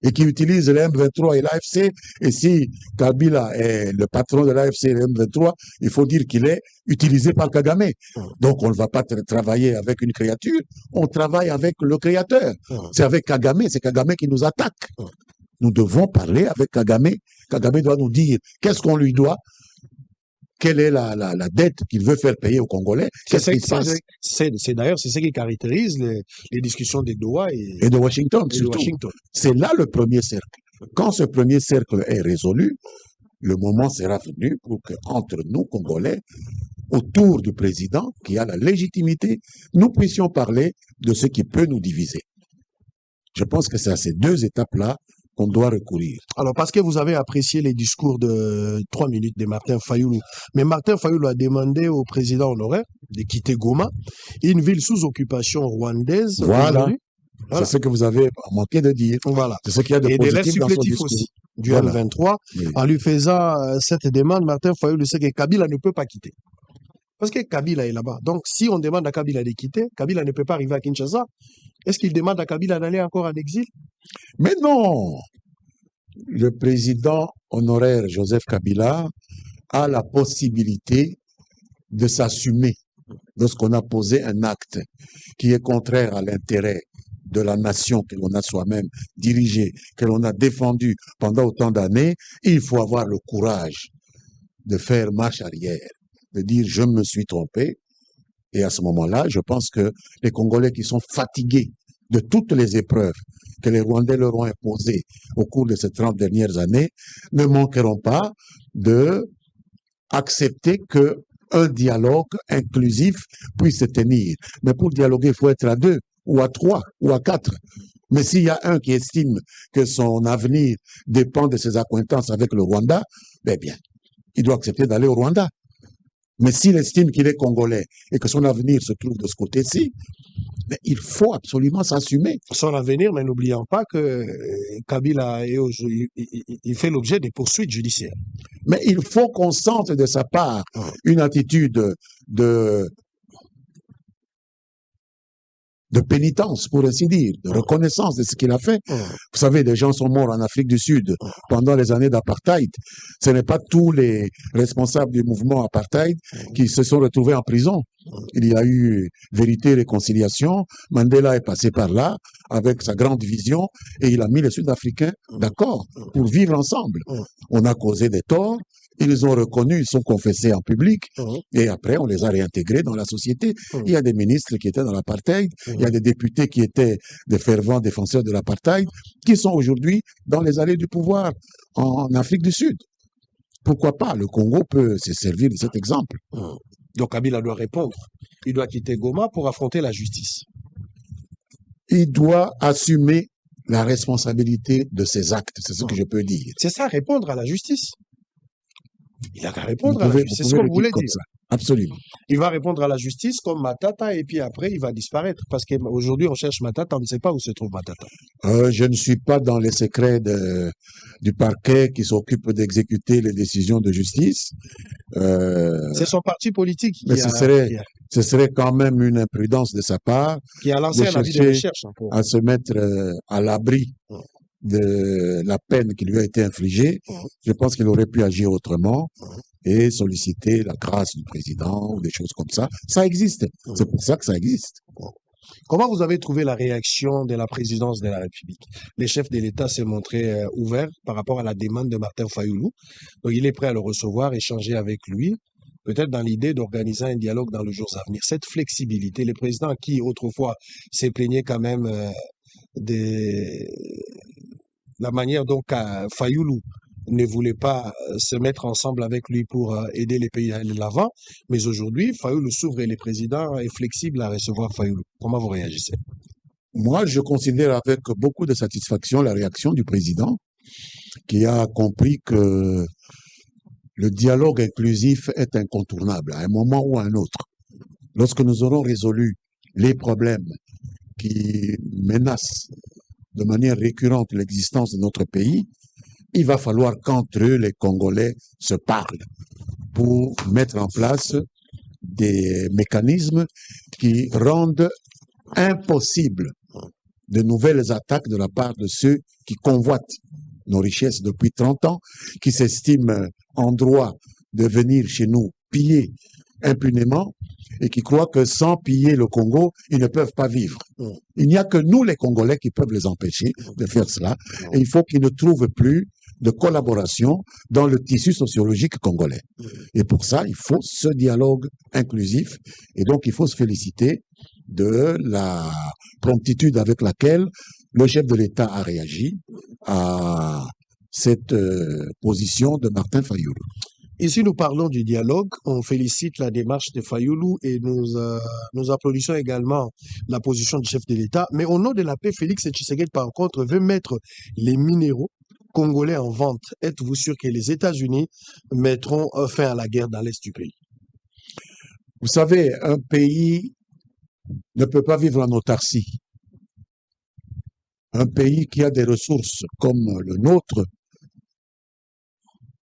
et qui utilise le M23 et l'AFC. Et si Kabila est le patron de l'AFC et le M23, il faut dire qu'il est utilisé par Kagame. Donc on ne va pas travailler avec une créature, on travaille avec le créateur. C'est avec Kagame, c'est Kagame qui nous attaque. Nous devons parler avec Kagame. Kagame doit nous dire qu'est-ce qu'on lui doit, quelle est la dette qu'il veut faire payer aux Congolais. C'est d'ailleurs ce qui caractérise les discussions des Doha et de Washington. C'est là le premier cercle. Quand ce premier cercle est résolu, le moment sera venu pour qu'entre nous, Congolais, autour du président qui a la légitimité, nous puissions parler de ce qui peut nous diviser. Je pense que c'est à ces deux étapes-là qu'on doit recourir. Alors, parce que vous avez apprécié les discours de 3 minutes de Martin Fayulu, mais Martin Fayulu a demandé au président honoraire de quitter Goma, une ville sous occupation rwandaise. Voilà. C'est ce que vous avez manqué de dire. Voilà. C'est ce qu'il y a de positif dans son discours. Aussi, du M23. Oui. En lui faisant cette demande, Martin Fayulu sait que Kabila ne peut pas quitter. Parce que Kabila est là-bas. Donc, si on demande à Kabila de quitter, Kabila ne peut pas arriver à Kinshasa. Est-ce qu'il demande à Kabila d'aller encore en exil? Mais non! Le président honoraire Joseph Kabila a la possibilité de s'assumer lorsqu'on a posé un acte qui est contraire à l'intérêt de la nation que l'on a soi-même dirigée, que l'on a défendue pendant autant d'années. Il faut avoir le courage de faire marche arrière, de dire je me suis trompé. Et à ce moment-là, je pense que les Congolais qui sont fatigués de toutes les épreuves que les Rwandais leur ont imposées au cours de ces 30 dernières années ne manqueront pas de accepter qu'un dialogue inclusif puisse se tenir. Mais pour dialoguer, il faut être à 2 ou à 3 ou à 4. Mais s'il y a un qui estime que son avenir dépend de ses accointances avec le Rwanda, ben bien, il doit accepter d'aller au Rwanda. Mais s'il estime qu'il est Congolais et que son avenir se trouve de ce côté-ci, il faut absolument s'assumer. Son avenir, mais n'oublions pas que Kabila il fait l'objet des poursuites judiciaires. Mais il faut qu'on sente de sa part une attitude de de pénitence, pour ainsi dire, de reconnaissance de ce qu'il a fait. Vous savez, des gens sont morts en Afrique du Sud pendant les années d'apartheid. Ce n'est pas tous les responsables du mouvement apartheid qui se sont retrouvés en prison. Il y a eu vérité et réconciliation. Mandela est passé par là avec sa grande vision et il a mis les Sud-Africains d'accord pour vivre ensemble. On a causé des torts. Ils ont reconnu, ils sont confessés en public, et après, on les a réintégrés dans la société. Il y a des ministres qui étaient dans l'apartheid, il y a des députés qui étaient des fervents défenseurs de l'apartheid, qui sont aujourd'hui dans les allées du pouvoir en Afrique du Sud. Pourquoi pas? Le Congo peut se servir de cet exemple. Donc Kabila doit répondre. Il doit quitter Goma pour affronter la justice. Il doit assumer la responsabilité de ses actes, c'est ce que je peux dire. C'est ça, répondre à la justice. Il a qu'à répondre à la justice, c'est ce qu'on voulait dire. Ça. Absolument. Il va répondre à la justice comme Matata et puis après il va disparaître parce qu'aujourd'hui on cherche Matata, on ne sait pas où se trouve Matata. Je ne suis pas dans les secrets du parquet qui s'occupe d'exécuter les décisions de justice. C'est son parti politique mais ce serait quand même une imprudence de sa part qui a lancé un avis de recherche à se mettre à l'abri de la peine qui lui a été infligée. Je pense qu'il aurait pu agir autrement et solliciter la grâce du président ou des choses comme ça. Ça existe. C'est pour ça que ça existe. Comment vous avez trouvé la réaction de la présidence de la République? Le chef de l'État s'est montré ouvert par rapport à la demande de Martin Fayoulou. Donc il est prêt à le recevoir, échanger avec lui, peut-être dans l'idée d'organiser un dialogue dans les jours à venir. Cette flexibilité, le président qui autrefois s'est plaigné quand même de la manière dont Fayoulou ne voulait pas se mettre ensemble avec lui pour aider les pays à aller de l'avant. Mais aujourd'hui, Fayoulou s'ouvre et le président est flexible à recevoir Fayoulou. Comment vous réagissez? Moi, je considère avec beaucoup de satisfaction la réaction du président qui a compris que le dialogue inclusif est incontournable à un moment ou à un autre. Lorsque nous aurons résolu les problèmes qui menacent de manière récurrente l'existence de notre pays, il va falloir qu'entre eux, les Congolais se parlent pour mettre en place des mécanismes qui rendent impossible de nouvelles attaques de la part de ceux qui convoitent nos richesses depuis 30 ans, qui s'estiment en droit de venir chez nous piller impunément et qui croient que sans piller le Congo, ils ne peuvent pas vivre. Il n'y a que nous, les Congolais, qui peuvent les empêcher de faire cela. Et il faut qu'ils ne trouvent plus de collaboration dans le tissu sociologique congolais. Et pour ça, il faut ce dialogue inclusif. Et donc, il faut se féliciter de la promptitude avec laquelle le chef de l'État a réagi à cette position de Martin Fayoulou. Ici, nous parlons du dialogue. On félicite la démarche de Fayoulou et nous applaudissons également la position du chef de l'État. Mais au nom de la paix, Félix Tshisekedi, par contre, veut mettre les minéraux congolais en vente. Êtes-vous sûr que les États-Unis mettront fin à la guerre dans l'Est du pays? Vous savez, un pays ne peut pas vivre en autarcie. Un pays qui a des ressources comme le nôtre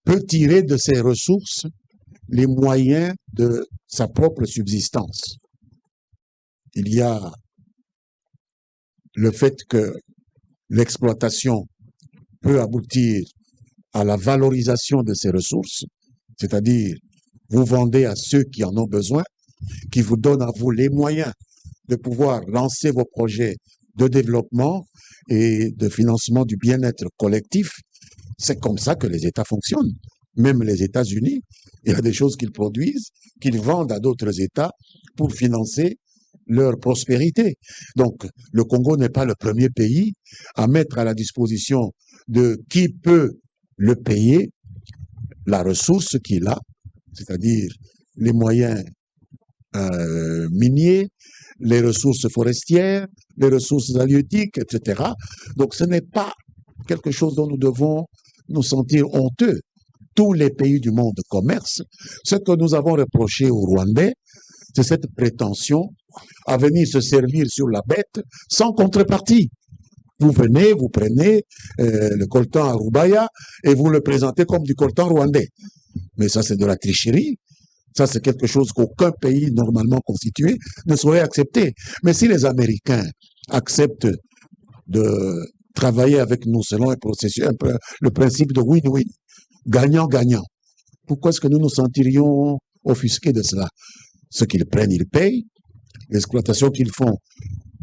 peut tirer de ses ressources les moyens de sa propre subsistance. Il y a le fait que l'exploitation peut aboutir à la valorisation de ses ressources, c'est-à-dire vous vendez à ceux qui en ont besoin, qui vous donnent à vous les moyens de pouvoir lancer vos projets de développement et de financement du bien-être collectif. C'est comme ça que les États fonctionnent. Même les États-Unis, il y a des choses qu'ils produisent, qu'ils vendent à d'autres États pour financer leur prospérité. Donc, le Congo n'est pas le premier pays à mettre à la disposition de qui peut le payer la ressource qu'il a, c'est-à-dire les moyens miniers, les ressources forestières, les ressources halieutiques, etc. Donc, ce n'est pas quelque chose dont nous devons nous sentir honteux. Tous les pays du monde commercent. Ce que nous avons reproché aux Rwandais, c'est cette prétention à venir se servir sur la bête sans contrepartie. Vous venez, vous prenez le coltan à Rubaya et vous le présentez comme du coltan rwandais. Mais ça, c'est de la tricherie. Ça, c'est quelque chose qu'aucun pays normalement constitué ne saurait accepter. Mais si les Américains acceptent de travailler avec nous selon le principe de win-win, gagnant-gagnant, pourquoi est-ce que nous nous sentirions offusqués de cela? Ce qu'ils prennent, ils payent. L'exploitation qu'ils font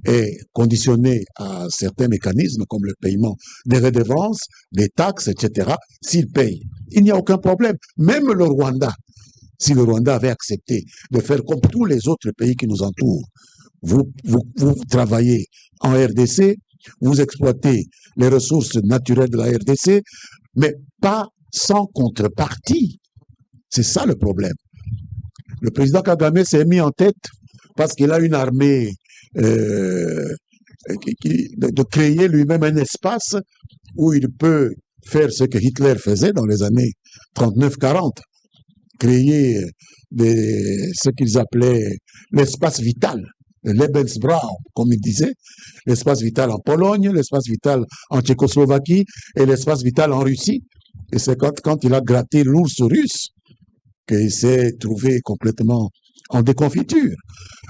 est conditionnée à certains mécanismes comme le paiement des redevances, des taxes, etc. S'ils payent, il n'y a aucun problème. Même le Rwanda, si le Rwanda avait accepté de faire comme tous les autres pays qui nous entourent, vous travaillez en RDC, vous exploitez les ressources naturelles de la RDC, mais pas sans contrepartie. C'est ça le problème. Le président Kagame s'est mis en tête parce qu'il a une armée de créer lui-même un espace où il peut faire ce que Hitler faisait dans les années 39-40, créer ce qu'ils appelaient l'espace vital, le Lebensraum, comme il disait, l'espace vital en Pologne, l'espace vital en Tchécoslovaquie et l'espace vital en Russie. Et c'est quand il a gratté l'ours russe qu'il s'est trouvé complètement en déconfiture.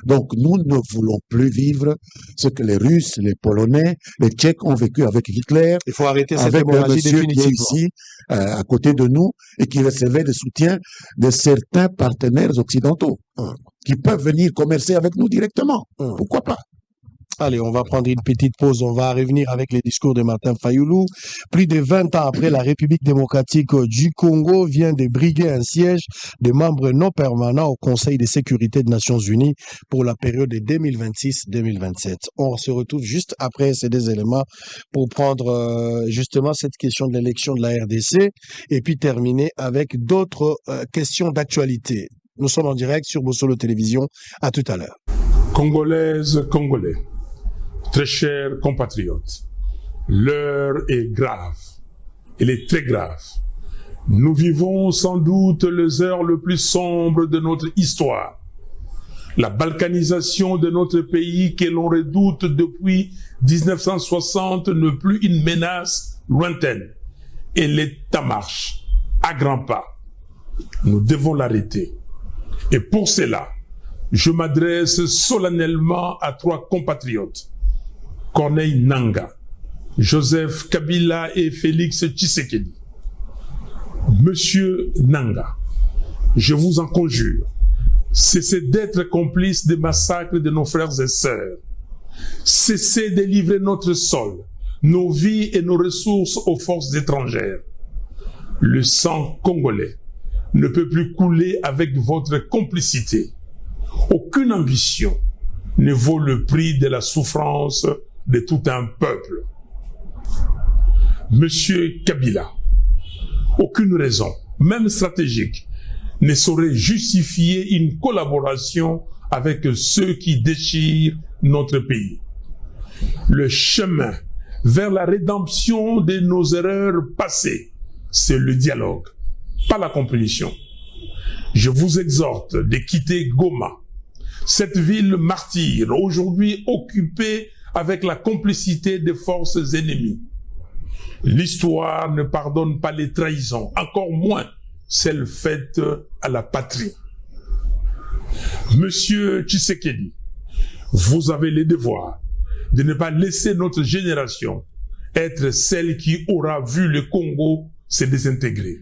Donc, nous ne voulons plus vivre ce que les Russes, les Polonais, les Tchèques ont vécu avec Hitler. Il faut arrêter cette avec un hémorragie monsieur qui est définitivement. ici, à côté de nous, et qui recevait le soutien de certains partenaires occidentaux, qui peuvent venir commercer avec nous directement. Pourquoi pas? Allez, on va prendre une petite pause. On va revenir avec les discours de Martin Fayulu. Plus de 20 ans après, la République démocratique du Congo vient de briguer un siège de membres non permanents au Conseil de sécurité des Nations Unies pour la période de 2026-2027. On se retrouve juste après ces deux éléments pour prendre justement cette question de l'élection de la RDC et puis terminer avec d'autres questions d'actualité. Nous sommes en direct sur Bossolo Télévision. À tout à l'heure. Congolaises, Congolais, très chers compatriotes, l'heure est grave, elle est très grave. Nous vivons sans doute les heures les plus sombres de notre histoire. La balkanisation de notre pays que l'on redoute depuis 1960 n'est plus une menace lointaine. Elle est en marche, à grands pas. Nous devons l'arrêter. Et pour cela, je m'adresse solennellement à trois compatriotes, Corneille Nangaa, Joseph Kabila et Félix Tshisekedi. Monsieur Nangaa, je vous en conjure, cessez d'être complice des massacres de nos frères et sœurs. Cessez de livrer notre sol, nos vies et nos ressources aux forces étrangères. Le sang congolais ne peut plus couler avec votre complicité. Aucune ambition ne vaut le prix de la souffrance de tout un peuple. Monsieur Kabila, aucune raison, même stratégique, ne saurait justifier une collaboration avec ceux qui déchirent notre pays. Le chemin vers la rédemption de nos erreurs passées, c'est le dialogue, pas la compétition. Je vous exhorte de quitter Goma, cette ville martyre, aujourd'hui occupée avec la complicité des forces ennemies. L'histoire ne pardonne pas les trahisons, encore moins celles faites à la patrie. Monsieur Tshisekedi, vous avez le devoir de ne pas laisser notre génération être celle qui aura vu le Congo se désintégrer.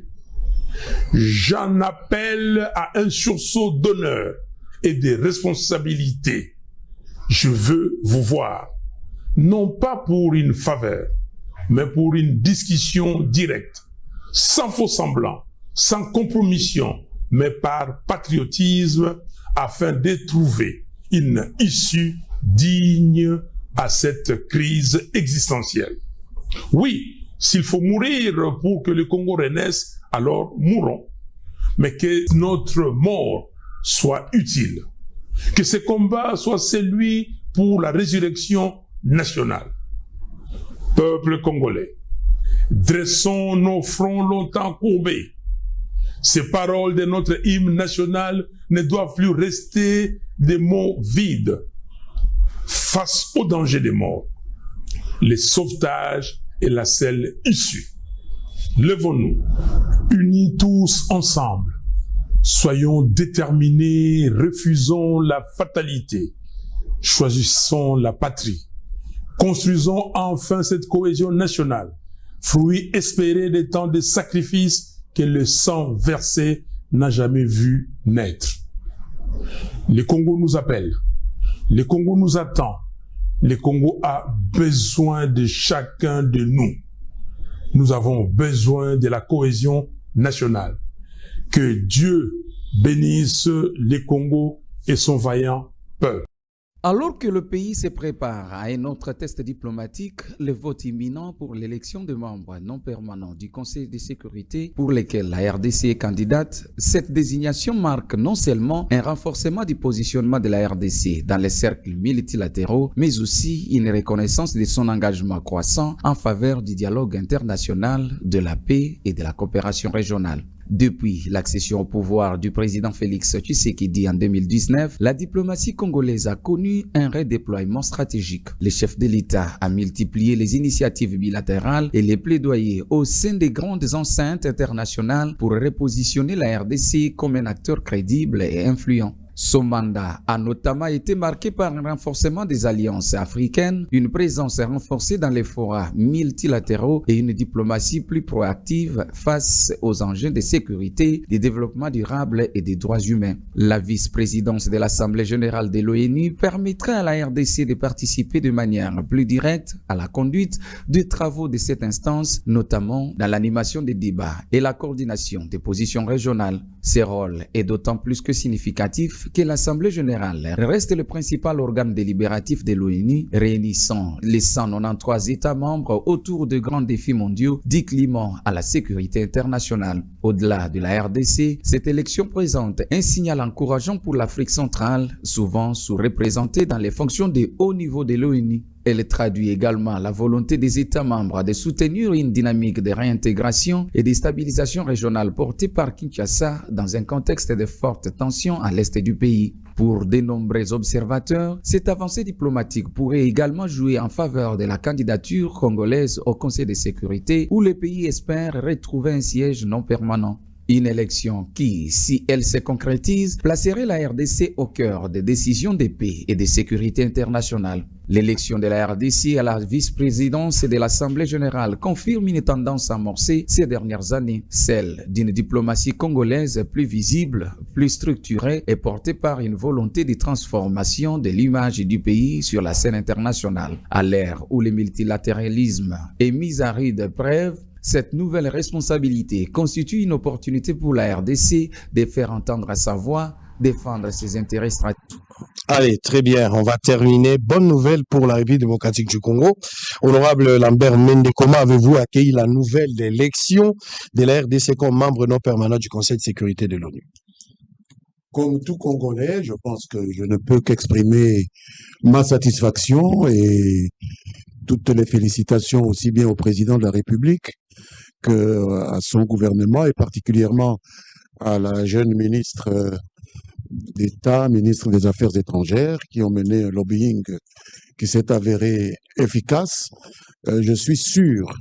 J'en appelle à un sursaut d'honneur et de responsabilité. Je veux vous voir, non pas pour une faveur, mais pour une discussion directe, sans faux semblant, sans compromission, mais par patriotisme, afin de trouver une issue digne à cette crise existentielle. Oui, s'il faut mourir pour que le Congo renaisse, alors mourons. Mais que notre mort soit utile. Que ce combat soit celui pour la résurrection nationale. Peuple congolais, dressons nos fronts longtemps courbés. Ces paroles de notre hymne national ne doivent plus rester des mots vides. Face au danger des morts, le sauvetage est la seule issue. Levons-nous, unis tous ensemble, Soyons déterminés, refusons la fatalité, choisissons la patrie. Construisons enfin cette cohésion nationale, fruit espéré des temps de sacrifice que le sang versé n'a jamais vu naître. Le Congo nous appelle, le Congo nous attend, le Congo a besoin de chacun de nous. Nous avons besoin de la cohésion nationale. Que Dieu bénisse le Congo et son vaillant peuple. Alors que le pays se prépare à un autre test diplomatique, le vote imminent pour l'élection de membres non permanents du Conseil de sécurité pour lesquels la RDC est candidate, cette désignation marque non seulement un renforcement du positionnement de la RDC dans les cercles multilatéraux, mais aussi une reconnaissance de son engagement croissant en faveur du dialogue international, de la paix et de la coopération régionale. Depuis l'accession au pouvoir du président Félix Tshisekedi en 2019, la diplomatie congolaise a connu un redéploiement stratégique. Le chef de l'État a multiplié les initiatives bilatérales et les plaidoyers au sein des grandes enceintes internationales pour repositionner la RDC comme un acteur crédible et influent. Son mandat a notamment été marqué par un renforcement des alliances africaines, une présence renforcée dans les forats multilatéraux et une diplomatie plus proactive face aux enjeux de sécurité, de développement durable et des droits humains. La vice-présidence de l'Assemblée générale de l'ONU permettra à la RDC de participer de manière plus directe à la conduite des travaux de cette instance, notamment dans l'animation des débats et la coordination des positions régionales. Ce rôle est d'autant plus que significatif que l'Assemblée générale reste le principal organe délibératif de l'ONU, réunissant les 193 États membres autour de grands défis mondiaux du climat à la sécurité internationale. Au-delà de la RDC, cette élection présente un signal encourageant pour l'Afrique centrale, souvent sous-représentée dans les fonctions de haut niveau de l'ONU. Elle traduit également la volonté des États membres de soutenir une dynamique de réintégration et de stabilisation régionale portée par Kinshasa dans un contexte de fortes tensions à l'est du pays. Pour de nombreux observateurs, cette avancée diplomatique pourrait également jouer en faveur de la candidature congolaise au Conseil de sécurité où le pays espère retrouver un siège non permanent. Une élection qui, si elle se concrétise, placerait la RDC au cœur des décisions de paix et de sécurité internationale. L'élection de la RDC à la vice-présidence de l'Assemblée générale confirme une tendance amorcée ces dernières années, celle d'une diplomatie congolaise plus visible, plus structurée et portée par une volonté de transformation de l'image du pays sur la scène internationale. À l'ère où le multilatéralisme est mis à rude épreuve, cette nouvelle responsabilité constitue une opportunité pour la RDC de faire entendre sa voix, défendre ses intérêts stratégiques. Allez, très bien, on va terminer. Bonne nouvelle pour la République démocratique du Congo. Honorable Lambert Mende, comment avez-vous accueilli la nouvelle d'élection de la RDC comme membre non permanent du Conseil de sécurité de l'ONU? Comme tout Congolais, je pense que je ne peux qu'exprimer ma satisfaction et toutes les félicitations aussi bien au président de la République qu'à son gouvernement et particulièrement à la jeune ministre d'État, ministre des Affaires étrangères, qui ont mené un lobbying qui s'est avéré efficace. Je suis sûr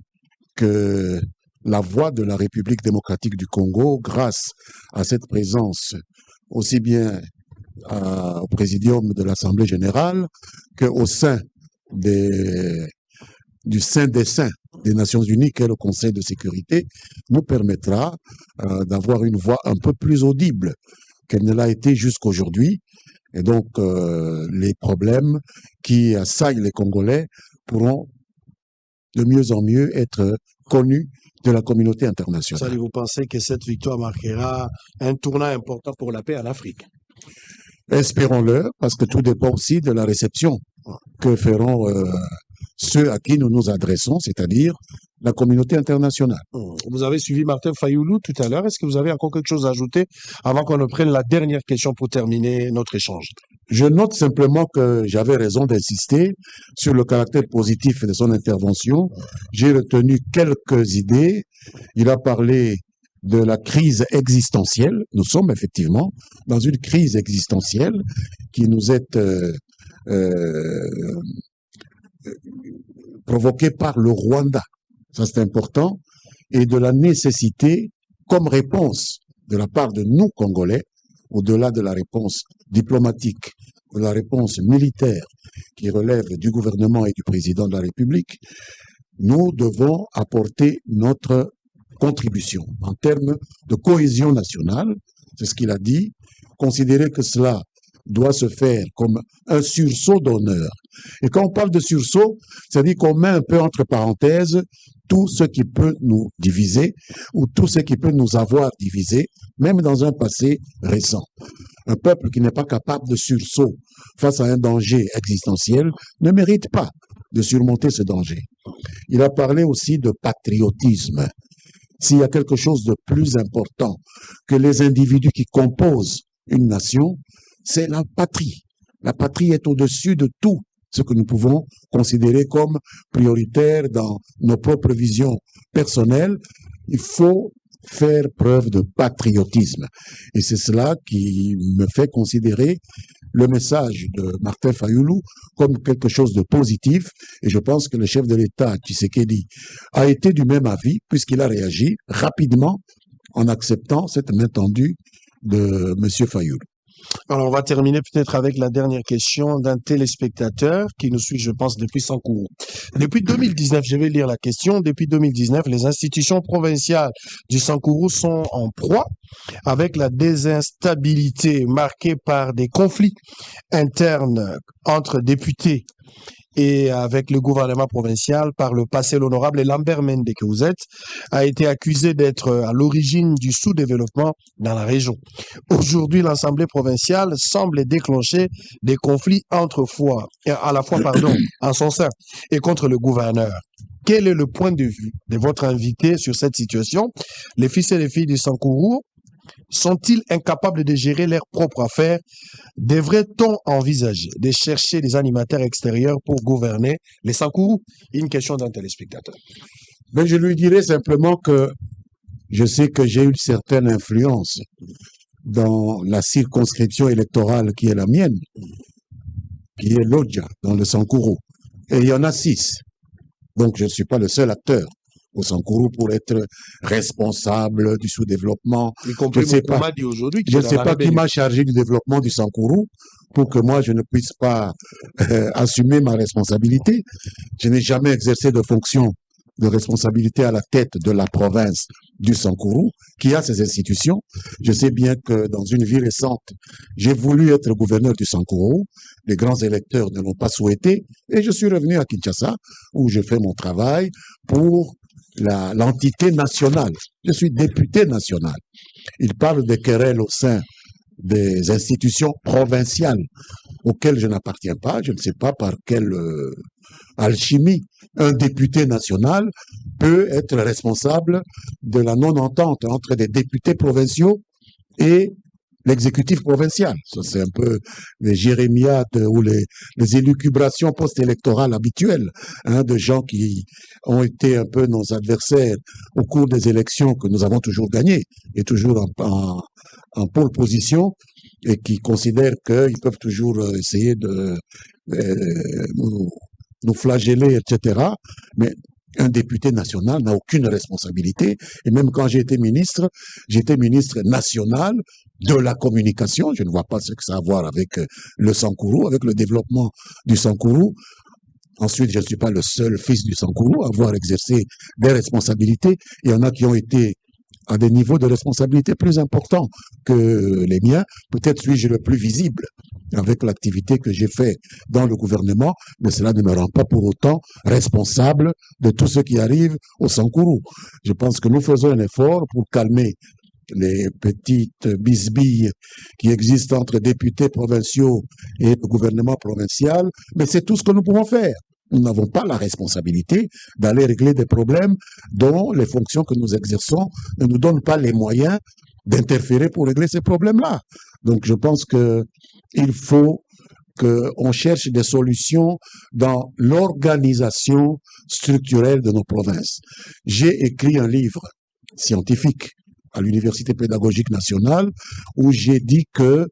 que la voix de la République démocratique du Congo, grâce à cette présence aussi bien au présidium de l'Assemblée générale qu'au sein du sein des saints des Nations Unies, qu'est le Conseil de sécurité, nous permettra d'avoir une voix un peu plus audible qu'elle ne l'a été jusqu'aujourd'hui. Et donc, les problèmes qui assaillent les Congolais pourront de mieux en mieux être connus de la communauté internationale. Vous pensez que cette victoire marquera un tournant important pour la paix en Afrique? Espérons-le, parce que tout dépend aussi de la réception que feront ceux à qui nous nous adressons, c'est-à-dire la communauté internationale. Vous avez suivi Martin Fayoulou tout à l'heure. Est-ce que vous avez encore quelque chose à ajouter avant qu'on ne prenne la dernière question pour terminer notre échange? Je note simplement que j'avais raison d'insister sur le caractère positif de son intervention. J'ai retenu quelques idées. Il a parlé de la crise existentielle. Nous sommes effectivement dans une crise existentielle qui nous est provoquée par le Rwanda. Ça, c'est important. Et de la nécessité, comme réponse de la part de nous, Congolais, au-delà de la réponse diplomatique, de la réponse militaire qui relève du gouvernement et du président de la République, nous devons apporter notre contribution en termes de cohésion nationale, c'est ce qu'il a dit, considérer que cela doit se faire comme un sursaut d'honneur. Et quand on parle de sursaut, c'est-à-dire qu'on met un peu entre parenthèses tout ce qui peut nous diviser ou tout ce qui peut nous avoir divisés, même dans un passé récent. Un peuple qui n'est pas capable de sursaut face à un danger existentiel ne mérite pas de surmonter ce danger. Il a parlé aussi de patriotisme. S'il y a quelque chose de plus important que les individus qui composent une nation, c'est la patrie. La patrie est au-dessus de tout ce que nous pouvons considérer comme prioritaire dans nos propres visions personnelles. Il faut faire preuve de patriotisme. Et c'est cela qui me fait considérer le message de Martin Fayulu comme quelque chose de positif. Et je pense que le chef de l'État, Tshisekedi, a été du même avis puisqu'il a réagi rapidement en acceptant cette main tendue de M. Fayulu. Alors, on va terminer peut-être avec la dernière question d'un téléspectateur qui nous suit, je pense, depuis Sankourou. Depuis 2019, je vais lire la question. Depuis 2019, les institutions provinciales du Sankourou sont en proie avec la désinstabilité marquée par des conflits internes entre députés et avec le gouvernement provincial. Par le passé, l'honorable Lambert Mende, que vous êtes, a été accusé d'être à l'origine du sous-développement dans la région. Aujourd'hui, l'Assemblée provinciale semble déclencher des conflits à la fois, en son sein et contre le gouverneur. Quel est le point de vue de votre invité sur cette situation? Les fils et les filles du Sankourou sont-ils incapables de gérer leurs propres affaires? Devrait-on envisager de chercher des animateurs extérieurs pour gouverner les Sankourou? Une question d'un téléspectateur. Mais je lui dirais simplement que je sais que j'ai une certaine influence dans la circonscription électorale qui est la mienne, qui est l'Odja, dans le Sankourou. Et il y en a 6. Donc je ne suis pas le seul acteur au Sankourou pour être responsable du sous-développement. Y compris Mokoumadi aujourd'hui. Je ne sais pas qui m'a chargé du développement du Sankourou pour que moi je ne puisse pas assumer ma responsabilité. Je n'ai jamais exercé de fonction de responsabilité à la tête de la province du Sankourou, qui a ses institutions. Je sais bien que dans une vie récente, j'ai voulu être gouverneur du Sankourou. Les grands électeurs ne l'ont pas souhaité et je suis revenu à Kinshasa où je fais mon travail pour l'entité nationale. Je suis député national. Il parle des querelles au sein des institutions provinciales auxquelles je n'appartiens pas. Je ne sais pas par quelle alchimie un député national peut être responsable de la non-entente entre des députés provinciaux et l'exécutif provincial. Ça, c'est un peu les jérémiades ou les élucubrations post-électorales habituelles de gens qui ont été un peu nos adversaires au cours des élections que nous avons toujours gagnées et toujours en pole position et qui considèrent qu'ils peuvent toujours essayer de nous flageller, etc. Mais un député national n'a aucune responsabilité. Et même quand j'étais ministre national de la communication. Je ne vois pas ce que ça a à voir avec le Sankourou, avec le développement du Sankourou. Ensuite, je ne suis pas le seul fils du Sankourou à avoir exercé des responsabilités. Il y en a qui ont été à des niveaux de responsabilité plus importants que les miens. Peut-être suis-je le plus visible avec l'activité que j'ai faite dans le gouvernement, mais cela ne me rend pas pour autant responsable de tout ce qui arrive au Sankourou. Je pense que nous faisons un effort pour calmer les petites bisbilles qui existent entre députés provinciaux et gouvernement provincial, mais c'est tout ce que nous pouvons faire. Nous n'avons pas la responsabilité d'aller régler des problèmes dont les fonctions que nous exerçons ne nous donnent pas les moyens d'interférer pour régler ces problèmes-là. Donc je pense qu'il faut qu'on cherche des solutions dans l'organisation structurelle de nos provinces. J'ai écrit un livre scientifique à l'Université pédagogique nationale où j'ai dit que,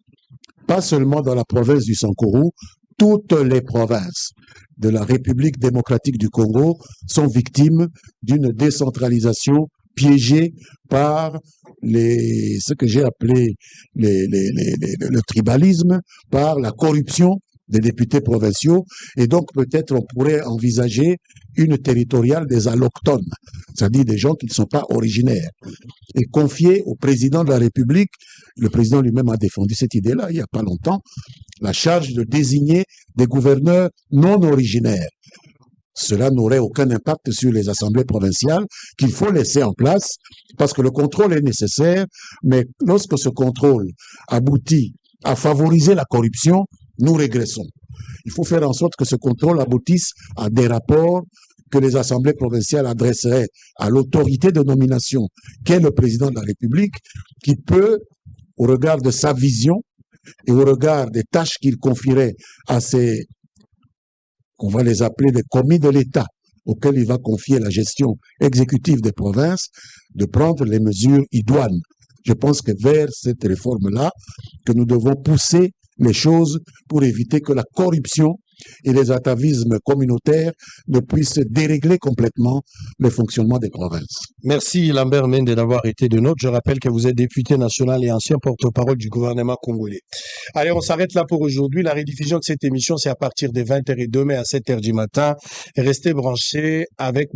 pas seulement dans la province du Sankourou, toutes les provinces de la République démocratique du Congo sont victimes d'une décentralisation piégés par ce que j'ai appelé le tribalisme, par la corruption des députés provinciaux, et donc peut-être on pourrait envisager une territoriale des allochtones, c'est-à-dire des gens qui ne sont pas originaires, et confier au président de la République, le président lui-même a défendu cette idée-là il n'y a pas longtemps, la charge de désigner des gouverneurs non originaires. Cela n'aurait aucun impact sur les assemblées provinciales qu'il faut laisser en place parce que le contrôle est nécessaire, mais lorsque ce contrôle aboutit à favoriser la corruption, nous régressons. Il faut faire en sorte que ce contrôle aboutisse à des rapports que les assemblées provinciales adresseraient à l'autorité de nomination qu'est le président de la République, qui peut, au regard de sa vision et au regard des tâches qu'il confierait à ces, on va les appeler des commis de l'État, auxquels il va confier la gestion exécutive des provinces, de prendre les mesures idoines. Je pense que vers cette réforme-là, que nous devons pousser les choses pour éviter que la corruption et les atavismes communautaires ne puissent dérégler complètement le fonctionnement des provinces. Merci Lambert Mende d'avoir été de nôtre. Je rappelle que vous êtes député national et ancien porte-parole du gouvernement congolais. Allez, on s'arrête là pour aujourd'hui. La rediffusion de cette émission, c'est à partir des 20h et demain à 7h du matin. Restez branchés avec